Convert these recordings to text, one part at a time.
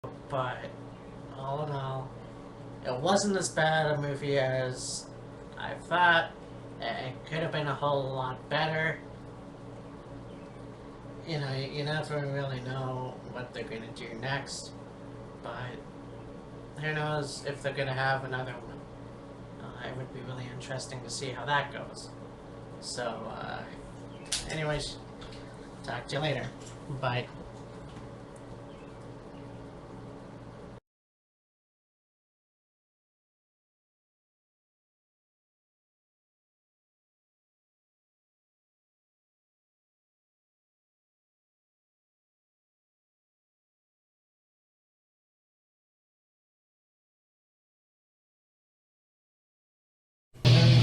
but all in all, it wasn't as bad a movie as I thought. It could have been a whole lot better. You never really know what they're gonna do next, but who knows if they're gonna have another one. It would be really interesting to see how that goes. So, anyways, talk to you later. Bye.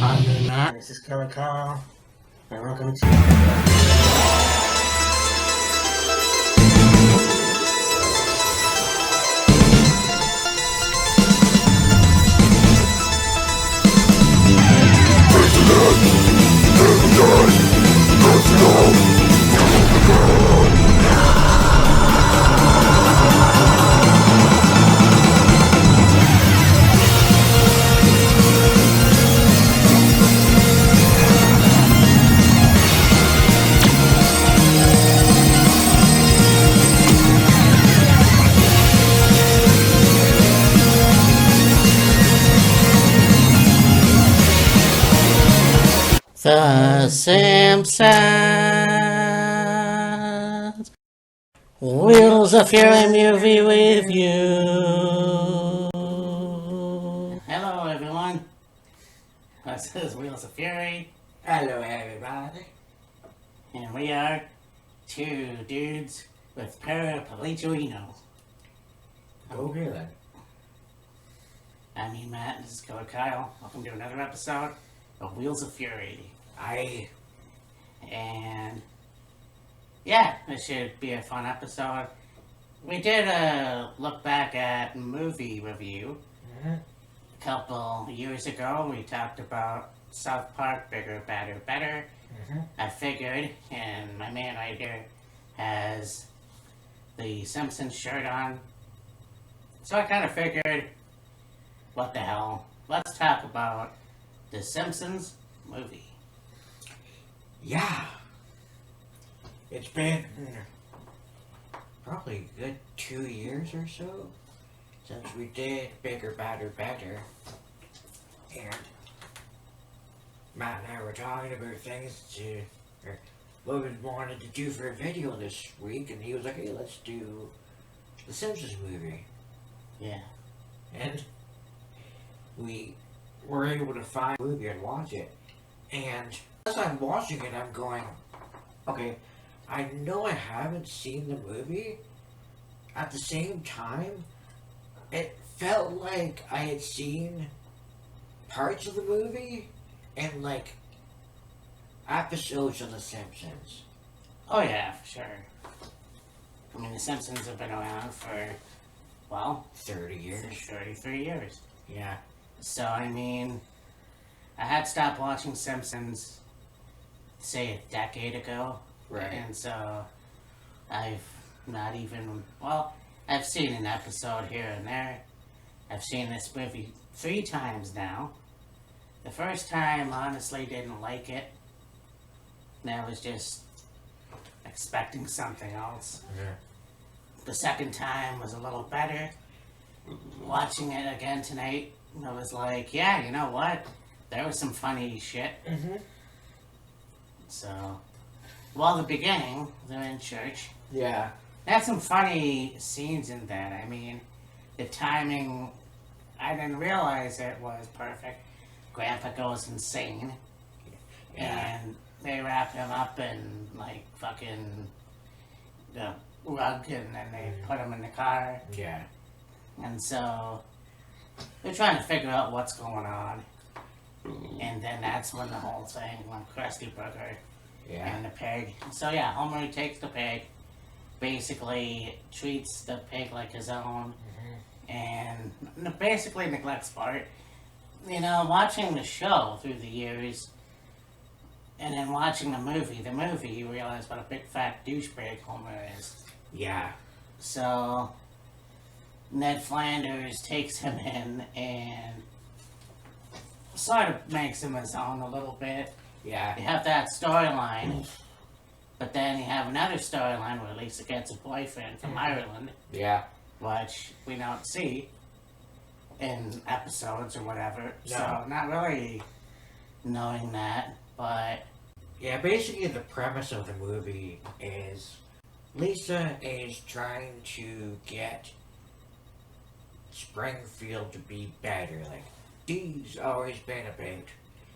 I'm Matt. This is Killer Carl, and welcome to. The Simpsons. Wheels of Fury movie with you. Hello, everyone. This is Wheels of Fury. Hello, everybody. And we are two dudes with paraplegico. Okay then. I'm Matt, this is Killer Kyle. Welcome to another episode of Wheels of Fury. And yeah, this should be a fun episode. We did a look back at movie review a couple years ago. We talked about South Park, Bigger, Badder, Better. I figured, and my man right here has the Simpsons shirt on. So I kind of figured, what the hell? Let's talk about the Simpsons movie. Yeah. It's been probably a good 2 years or so since we did Bigger, Badder, Better. And Matt and I were talking about things or what we wanted to do for a video this week, and he was like, hey, let's do the Simpsons movie. Yeah. And we were able to find the movie and watch it. And as I'm watching it, I'm going, okay, I know I haven't seen the movie. At the same time, it felt like I had seen parts of the movie and like episodes of The Simpsons. Oh yeah, for sure. I mean, the Simpsons have been around for, well, 30 years. 33 years. Yeah. So, I mean, I had stopped watching Simpsons, say, a decade ago. Right. And so, I've not even, well, I've seen an episode here and there. I've seen this movie 3 times now. The first time, honestly, didn't like it. And I was just expecting something else. Yeah. The second time was a little better. Watching it again tonight, I was like, yeah, you know what? There was some funny shit. So, well, the beginning, they're in church. Yeah. They had some funny scenes in that. I mean, the timing, I didn't realize it was perfect. Grandpa goes insane. Yeah. And they wrap him up in, like, fucking the rug, and then they put him in the car. Yeah. And so, they're trying to figure out what's going on. And then that's when the whole thing, when Krusty Burger Yeah. and the pig. So yeah, Homer takes the pig, basically treats the pig like his own, and basically neglects Bart. You know, watching the show through the years, and then watching the movie, you realize what a big fat douchebag Homer is. Yeah. So, Ned Flanders takes him in and sort of makes him his own a little bit. Yeah. You have that storyline, but then you have another storyline where Lisa gets a boyfriend from Ireland, Yeah. which we don't see in episodes or whatever. No. So not really knowing that, but Yeah, basically the premise of the movie is Lisa is trying to get Springfield to be better. Like, she's always been about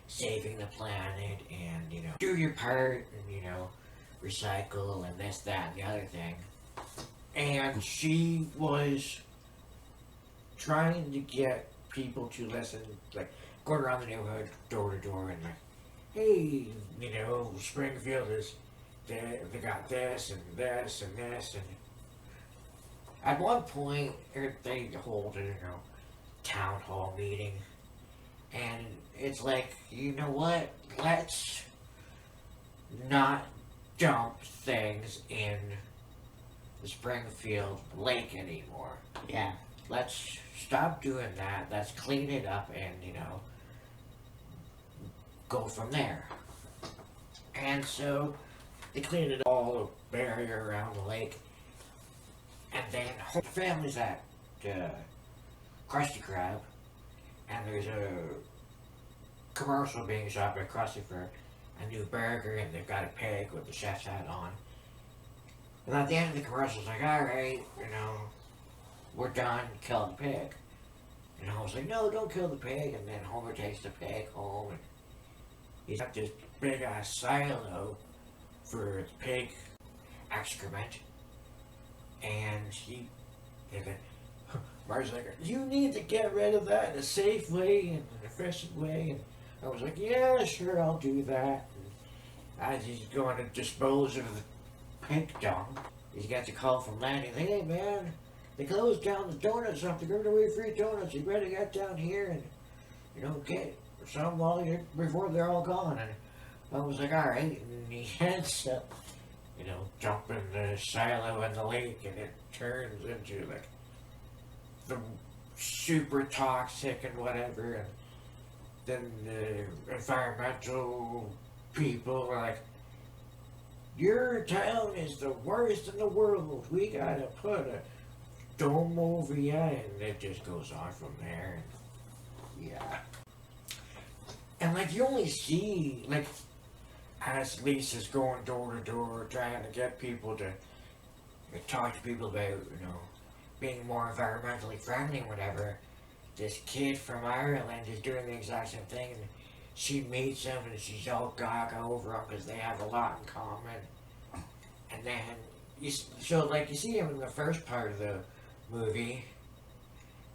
saving the planet and, you know, do your part and, you know, recycle and this, that, and the other thing. And she was trying to get people to listen, like, going around the neighborhood door to door and like, hey, you know, Springfield is, they got this and this and this, and at one point they hold a, you know, town hall meeting, and it's like, you know what, let's not dump things in the Springfield lake anymore. yeah. Let's stop doing that, let's clean it up and, you know, go from there. And so they cleaned it all, a barrier around the lake, and then whole family's at Krusty Krab, and there's a commercial being shot by Krusty for a new burger, and they've got a pig with the chef's hat on. And at the end of the commercial, it's like, alright, you know, we're done, kill the pig. And Homer's like, no, don't kill the pig, and then Homer takes the pig home, and he's got this big ass silo for the pig excrement, and Marge's like, you need to get rid of that in a safe way and an efficient way, and I was like, yeah, sure, I'll do that. And as he's going to dispose of the pig dung, he's got the call from Lanny, hey man, they closed down the donut shop, they're giving away free donuts, you better get down here and, you know, get some before they're all gone. And I was like, alright, and he ends up, you know, dumping the silo in the lake, and it turns into like the super toxic and whatever, and then the environmental people were like, your town is the worst in the world, we gotta put a dome over ya, and it just goes on from there. And yeah. And like, you only see, like, as Lisa's going door to door trying to get people to talk to people about, you know, being more environmentally friendly and whatever, this kid from Ireland is doing the exact same thing, and she meets him and she's all gaga over him because they have a lot in common. And then, you see him in the first part of the movie,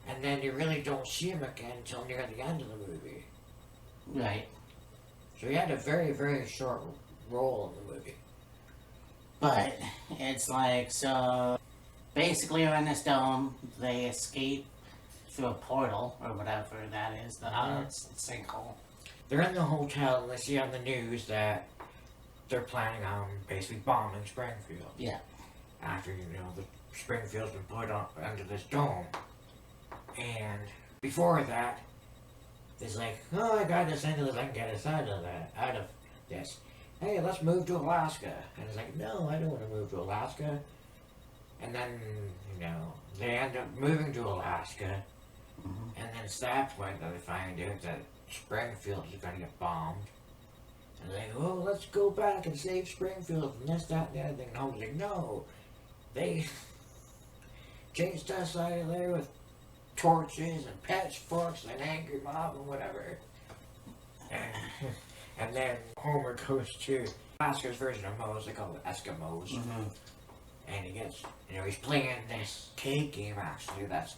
and then you really don't see him again until near the end of the movie. Right. So he had a very, very short role in the movie. But it's like, so basically in this dome, they escape through a portal or whatever that is, the sinkhole. They're in the hotel and they see on the news that they're planning on basically bombing Springfield. Yeah. After, you know, the Springfield's been put up under this dome. And before that, it's like, oh, I got this into this, I can get us out of this. Hey, let's move to Alaska. And it's like, no, I don't want to move to Alaska. And then, you know, they end up moving to Alaska. Mm-hmm. And then it's that point that they find out that Springfield is going to get bombed. And they're like, oh, let's go back and save Springfield and this, that, and the other thing. And Homer's like, no. They chased us out of there with torches and pitchforks and an angry mob and whatever. And then Homer goes to Alaska's version of Moe's, they call it Eskimos. Mm-hmm. And he gets, you know, he's playing this cake game actually that's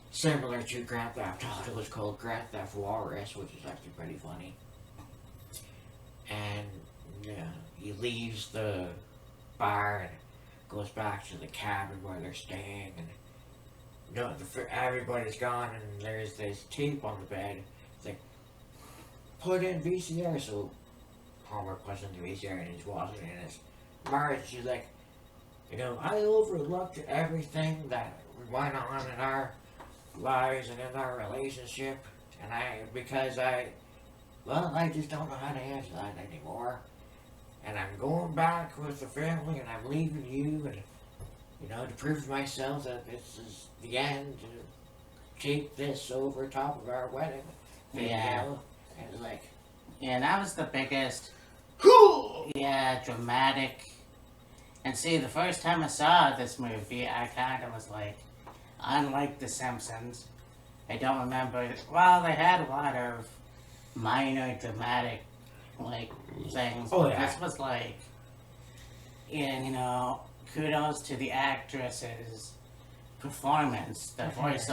similar to Grand Theft Auto. It was called Grand Theft Walrus, which is actually pretty funny. And yeah, he leaves the bar and goes back to the cabin where they're staying, and no, everybody's gone, and there's this tape on the bed. It's like, put in VCR, so Homer puts in the VCR and he's watching it, and it's Marge, she's like, you know, I overlooked everything that went on in our lives and in our relationship, and I just don't know how to answer that anymore. And I'm going back with the family, and I'm leaving you, and to prove to myself that this is the end, to take this over top of our wedding video. And like, Yeah, that was the biggest, dramatic. And see, the first time I saw this movie, I kind of was like, unlike The Simpsons, I don't remember. Well, they had a lot of minor dramatic, things. Oh, yeah. This was like, kudos to the actress's performance. The voice,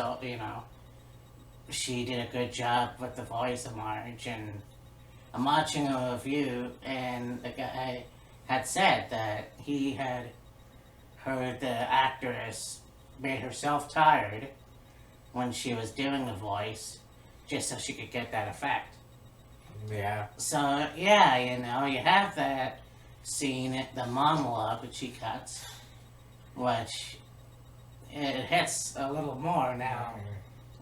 she did a good job with the voice of Marge. And I'm watching a review, and the guy had said that he had heard the actress made herself tired when she was doing the voice, just so she could get that effect. Yeah. So, you have that scene, the monologue that she cuts, which it hits a little more now,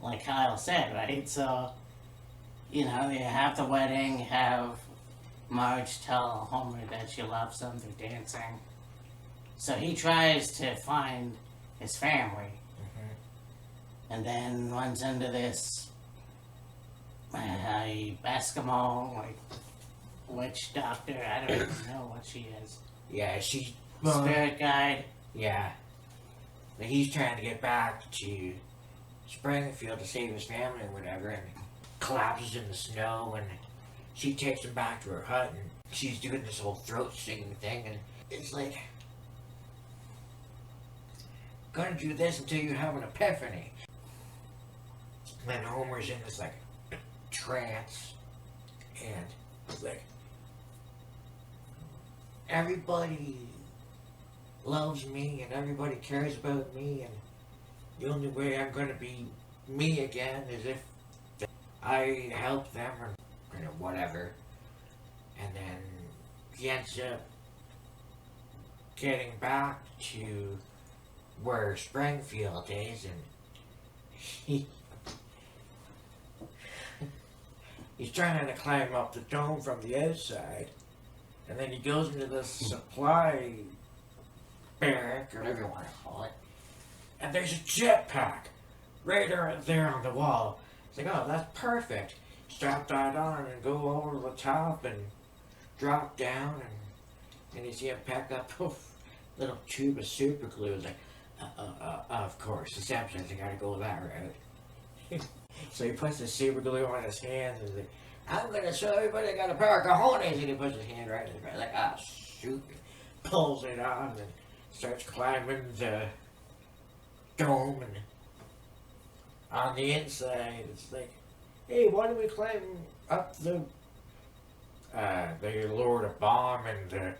like Kyle said, right? So, you have the wedding, you have Marge tell Homer that she loves him through dancing. So he tries to find his family, and then runs into this Eskimo, witch doctor. I don't even know what she is. Yeah, she's Spirit guide. Yeah. But he's trying to get back to Springfield to save his family or whatever, and collapses in the snow, and she takes him back to her hut, and she's doing this whole throat singing thing, and it's like, gonna do this until you have an epiphany. And then Homer's in this trance, and it's like, everybody loves me, and everybody cares about me, and the only way I'm gonna be me again is if I help them, or whatever. And then he ends up getting back to where Springfield is, and he's trying to climb up the dome from the outside, and then he goes into the supply barrack, or whatever you want to call it, and there's a jetpack right there on the wall. It's like, oh, that's perfect. Strap that on and go over the top and drop down, and you see him pack up a little tube of super glue. It's like, of course, the Simpsons, you gotta go that route. So he puts the super glue on his hands, and he's like, I'm gonna show everybody I got a pair of cojones, and he puts his hand right in his face, like, ah, shoot. Pulls it on and starts climbing the dome, and on the inside, it's like, hey, why don't we climb up they lowered a bomb in the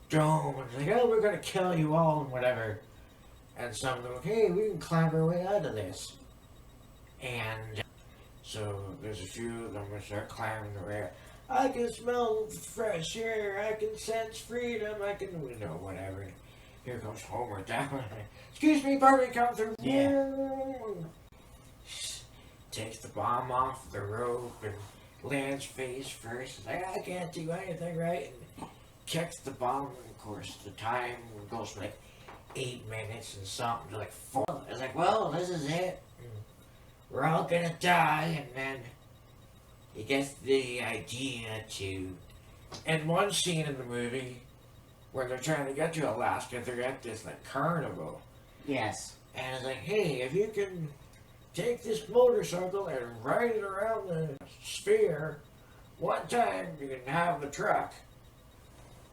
dome, and it's like, oh, we're gonna kill you all, and whatever. And some of them, hey, we can climb our way out of this. And so there's a few of them that start climbing the way. I can smell fresh air, I can sense freedom, I can, whatever. Here comes Homer down. Excuse me, pardon me, come through. Yeah. Takes the bomb off the rope and lands face first. It's like, I can't do anything, right? And kicks the bomb, and of course, the time goes for 8 minutes and something, to 4. It's like, well, this is it. We're all gonna die, and then he gets the idea to, in one scene in the movie, where they're trying to get to Alaska, they're at this carnival. Yes. And it's like, hey, if you can take this motorcycle and ride it around the sphere one time, you can have the truck.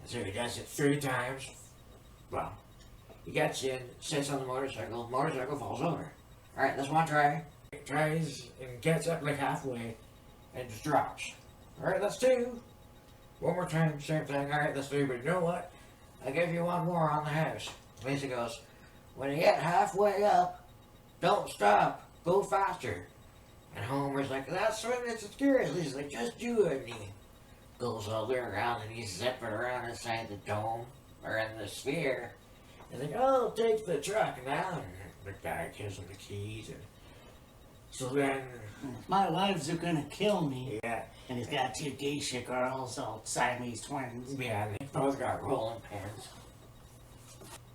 And so he does it 3 times. Well, he gets in, sits on the motorcycle falls over. Alright, that's one try. He tries and gets up halfway and just drops. Alright, that's 2. One more time, same thing. Alright, that's 3, but you know what? I'll give you one more on the house. Lisa goes, when you get halfway up, don't stop. Go faster. And Homer's like, that's when it's scary. Lisa's like, just do it. And he goes all the way around, and he's zipping around inside the dome, or in the sphere. And like, oh, take the truck now. And the guy gives him the keys, and so then, My wives are gonna kill me. yeah, And he's got two geisha girls, all Siamese twins. yeah, they both got rolling pins.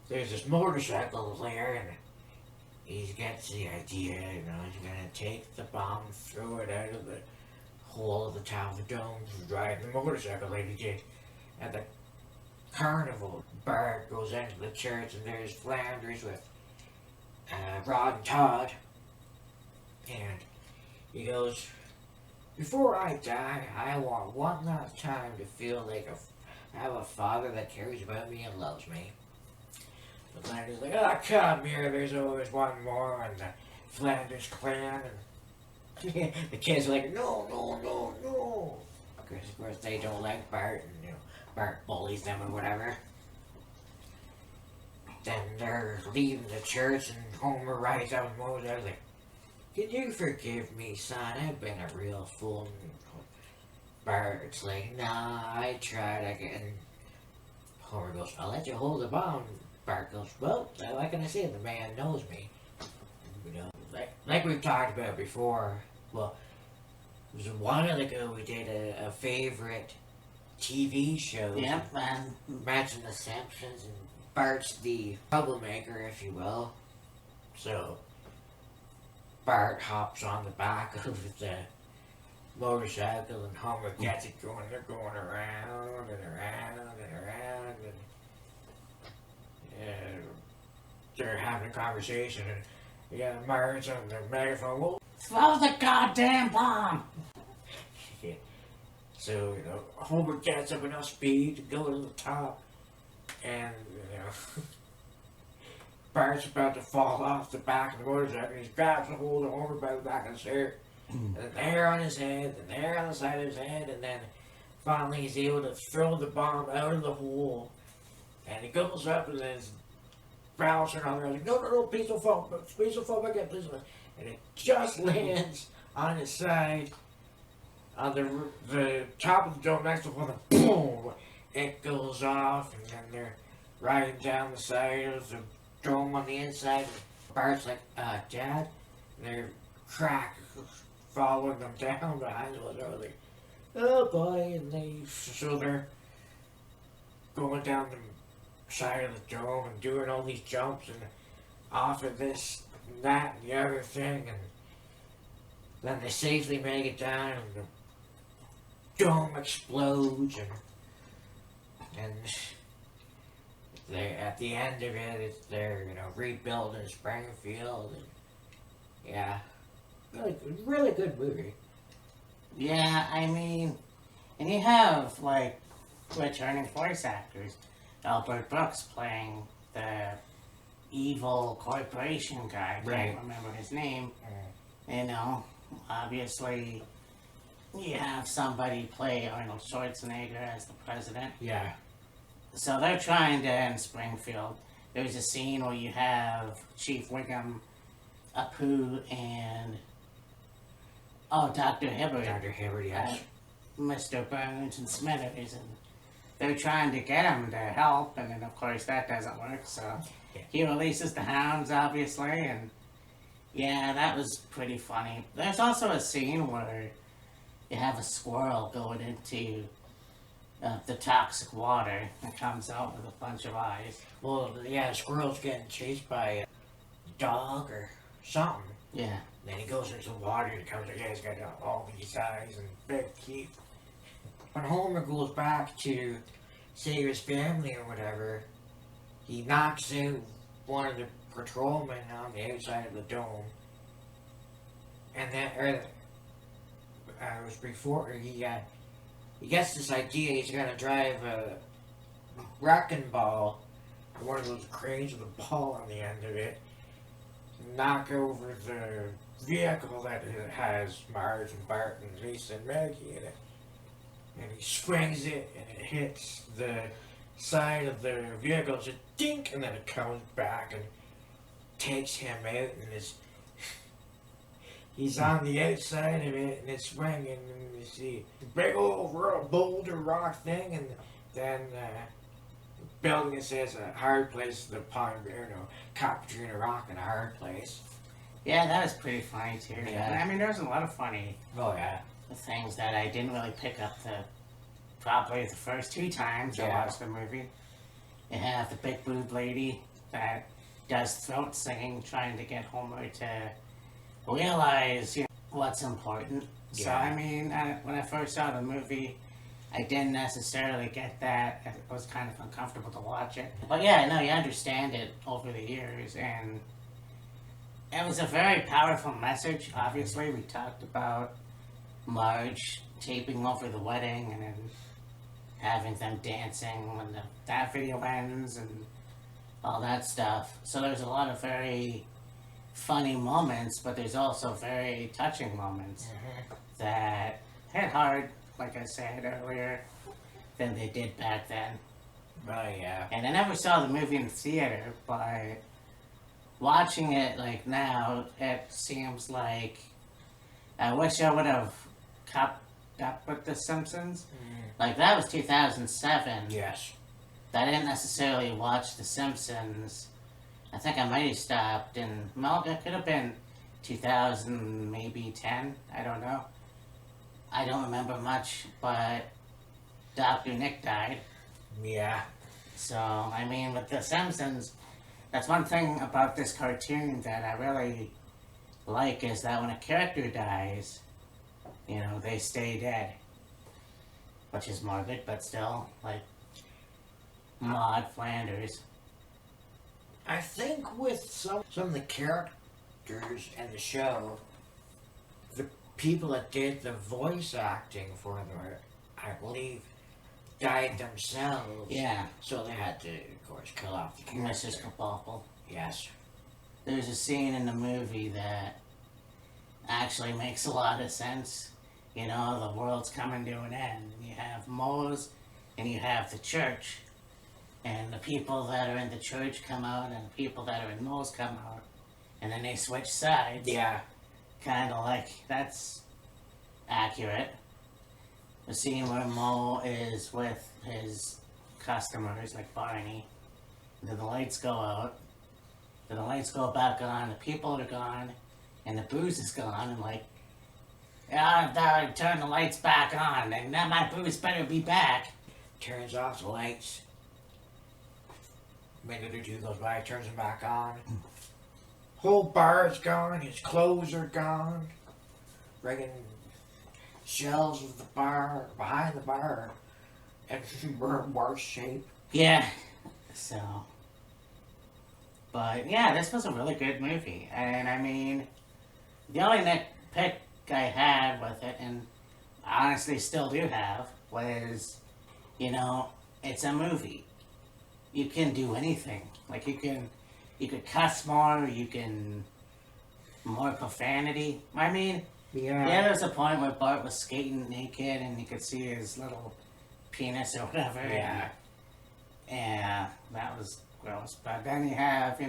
There's this motorcycle there, and he gets the idea, he's gonna take the bomb, throw it out of the hole of the top of the dome, drive the motorcycle like he did at the carnival. Bart goes into the church, and there's Flanders with Rod and Todd, and he goes, "Before I die, I want one last time to feel like I have a father that cares about me and loves me." The Flanders like, "Oh, come here, there's always one more," and the Flanders clan, and the kids are like, "No, no, no, no." Because of course they don't like Bart, and Bart bullies them or whatever. Then they're leaving the church, and Homer rides out and mows out like, "Can you forgive me, son? I've been a real fool." And Bart's like, "Nah, I tried again." Homer goes, "I'll let you hold the bomb." Bart goes, "Well, what can I say? The man knows me." Like we've talked about before. Well, it was a while ago we did a favorite TV show. Yep, and Imagine the Simpsons, and Bart's the troublemaker, if you will. So Bart hops on the back of the motorcycle, and Homer gets it going. They're going around and around and around, and they're having a conversation. And Marge on the megaphone, "Well, throw the goddamn bomb!" so Homer gets up enough speed to go to the top, and Bart's about to fall off the back of the motorcycle, and he grabs a hold of Homer by the back of his hair, and there on his head, and there on the side of his head, and then finally he's able to throw the bomb out of the hole, and he goes up, and then his bouncing on there, like, no, please don't fall again, please don't. And it just lands on his side, on the top of the dome next to him, and boom, it goes off, and then they're riding down the side of the dome on the inside. Bart's like, "Dad," and they're following them down behind them. They're like, "Oh boy," and so they're going down the side of the dome and doing all these jumps and off of this and that and the other thing, and then they safely make it down, and the dome explodes, and they at the end of it, they're rebuilding Springfield, and yeah, really good movie. Yeah, I mean, and you have, like, returning voice actors. Albert Brooks playing the evil corporation guy. I Right. can't remember his name. Obviously, you have somebody play Arnold Schwarzenegger as the president. Yeah. So they're trying to end Springfield. There's a scene where you have Chief Wiggum, Apu, and Dr. Hibbert, Dr. Hibbert, yes. Mr. Burns, and Smithers, and they're trying to get him to help, and then of course that doesn't work, so he releases the hounds, obviously, and yeah, that was pretty funny. There's also a scene where you have a squirrel going into the toxic water that comes out with a bunch of eyes. Well, yeah, the squirrel's getting chased by a dog or something. Yeah. Then he goes into the water and comes again. He's got all these eyes and big teeth. When Homer goes back to save his family or whatever, he knocks out one of the patrolmen on the outside of the dome. And then, it was before he gets this idea he's gonna drive a wrecking ball, one of those cranes with a ball on the end of it, knock over the vehicle that has Marge and Bart and Lisa and Maggie in it. And he swings it, and it hits the side of the vehicle, just dink, and then it comes back and takes him out, and he's on the outside of it, and it's swinging, and you see the big old boulder rock thing, and then building that says a hard place, the pond, caught between a rock and a hard place. Yeah, that was pretty funny too. Yeah. I mean, there was a lot of funny Oh yeah. things that I didn't really pick up probably the first 2 times I Yeah. watched the movie. You have the big boob lady that does throat singing, trying to get Homer to realize, what's important. So, Yeah. I mean, when I first saw the movie, I didn't necessarily get that. It was kind of uncomfortable to watch it. But yeah, no, you understand it over the years, and it was a very powerful message. Obviously, we talked about Marge taping over the wedding and then having them dancing when that video ends and all that stuff. So there's a lot of very funny moments, but there's also very touching moments that hit hard, like I said earlier, than they did back then. Oh yeah. And I never saw the movie in the theater, but watching it like now, it seems like I wish I would have kept up with The Simpsons. Like that was 2007. Yes. I didn't necessarily watch The Simpsons. I think I might have stopped in, well, it could have been 2000, maybe 10. I don't know. I don't remember much, but Dr. Nick died. Yeah. So, I mean, with The Simpsons, that's one thing about this cartoon that I really like is that when a character dies, they stay dead. Which is morbid, but still, like, Maud Flanders. I think with some of the characters in the show, the people that did the voice acting for them, I believe, died themselves. Yeah, So they had to, of course, kill off the character. Mrs. Krabappel. Yes. There's a scene in the movie that actually makes a lot of sense. The world's coming to an end. You have Moe's and you have the church. And the people that are in the church come out and the people that are in Moe's come out. And then they switch sides. Yeah. Kind of like, that's accurate. The scene where Moe is with his customers, like Barney. Then the lights go out. Then the lights go back on, the people are gone, and the booze is gone, and like, yeah, turn the lights back on, and now my booze better be back. Turns off the lights. A minute or two goes by, turns them back on. Whole bar's gone, his clothes are gone. Friggin' shelves of the bar, behind the bar, and we're in worse shape. Yeah, so. But yeah, this was a really good movie, and I mean, the only nitpick I had with it, and honestly still do have, was, it's a movie. You can do anything. Like you could cuss more, you can more profanity. I mean, yeah, there's a point where Bart was skating naked and you could see his little penis or whatever. Yeah. And that was gross. But then you have,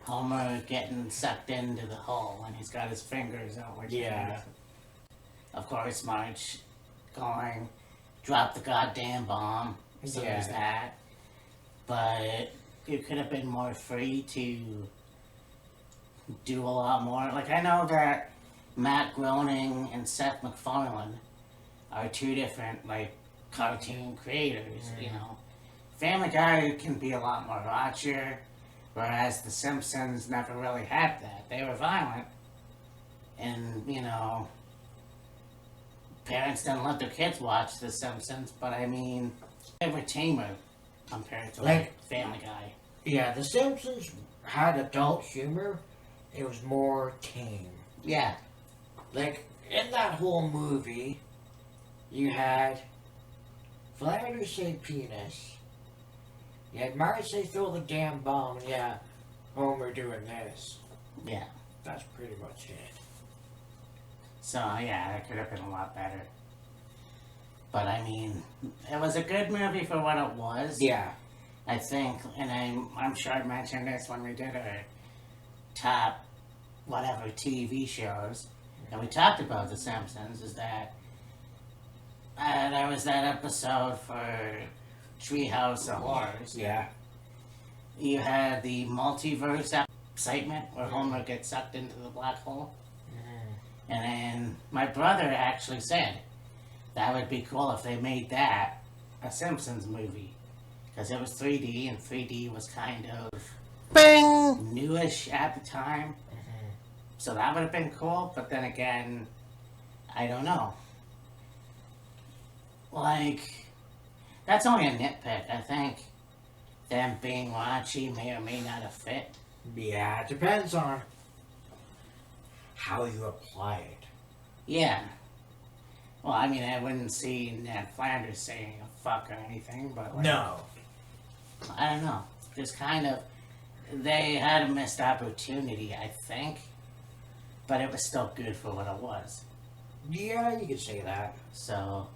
Homer getting sucked into the hole and he's got his fingers out. Which Yeah. Of course, Marge going, drop the goddamn bomb. So Yeah. there's that. But you could have been more free to do a lot more. Like, I know that Matt Groening and Seth MacFarlane are 2 different, cartoon creators, Family Guy can be a lot more raunchier, whereas The Simpsons never really had that. They were violent, and, parents didn't let their kids watch The Simpsons, but I mean, they were tamer compared to, Family Guy. Yeah, The Simpsons had adult humor. It was more tame. Yeah. In that whole movie, you had Flanders say penis. You had Marge say throw the damn bomb, and yeah, Homer doing this. Yeah. That's pretty much it. So, yeah, that could have been a lot better. But, I mean, it was a good movie for what it was. Yeah. I think, and I'm sure I mentioned this when we did our top, whatever, TV shows, and we talked about The Simpsons, is that there was that episode for Treehouse of Horrors. Yeah. You had the multiverse excitement where Homer gets sucked into the black hole. And then my brother actually said that would be cool if they made that a Simpsons movie. Because it was 3D, and 3D was kind of Bing! newish at the time. So that would have been cool, but then again, I don't know. Like, that's only a nitpick. I think them being raunchy may or may not have fit. Yeah, it depends on how you apply it. Yeah. Well, I mean, I wouldn't see Ned Flanders saying a fuck or anything, but like, No. I don't know. Just kind of, they had a missed opportunity, I think, but it was still good for what it was. Yeah, you could say that. So,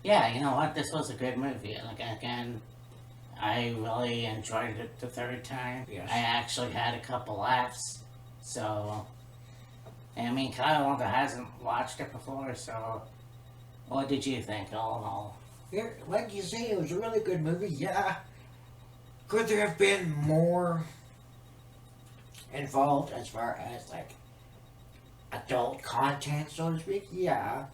yeah, you know what? This was a good movie. Like, again, I really enjoyed it the third time. Yes. I actually had a couple laughs. So, I mean, Kyle hasn't watched it before, so what did you think all in all? Yeah, like you say, it was a really good movie. Yeah. Could there have been more involved as far as, like, adult content, so to speak? Yeah.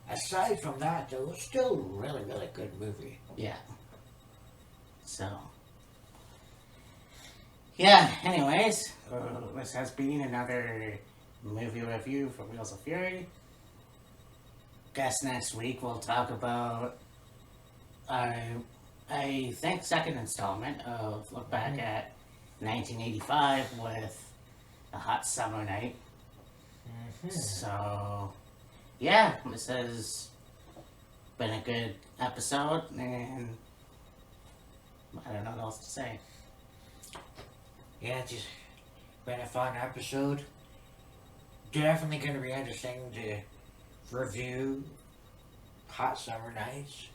Aside from that, though, it was still a really, really good movie. Yeah. So, yeah, anyways, this has been another movie review for Wheels of Fury. Guess next week we'll talk about, I think, second installment of Look Back at 1985 with A Hot Summer Night. So, yeah, this has been a good episode, and I don't know what else to say. Yeah, it's just been a fun episode. Definitely going to be interesting to review Hot Summer Nights.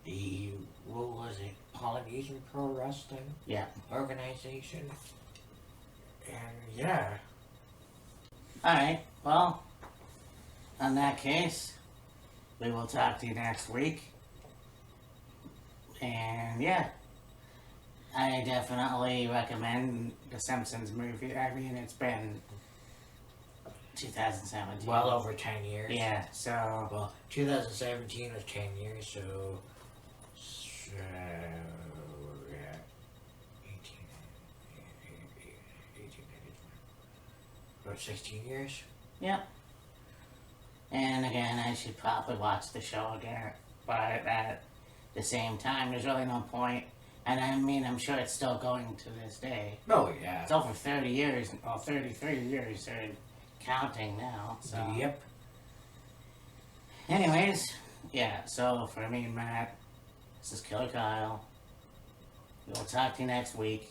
The, what was it, Polynesian Pro Wrestling Yeah. Organization. And yeah. Alright, well, in that case, we will talk to you next week. And yeah, I definitely recommend the Simpsons movie. I mean, it's been 2017. Well over 10 years. Yeah, so, Well, 2017 was 10 years, so yeah, 18, about 16 years. yeah. And again, I should probably watch the show again, but at the same time, there's really no point. And I mean, I'm sure it's still going to this day. Oh, yeah. It's over 30 years, or 33 years, and counting now, so. Yep. Anyways, yeah, so for me and Matt, this is Killer Kyle. We'll talk to you next week.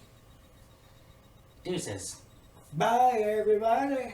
Deuces. Bye, everybody.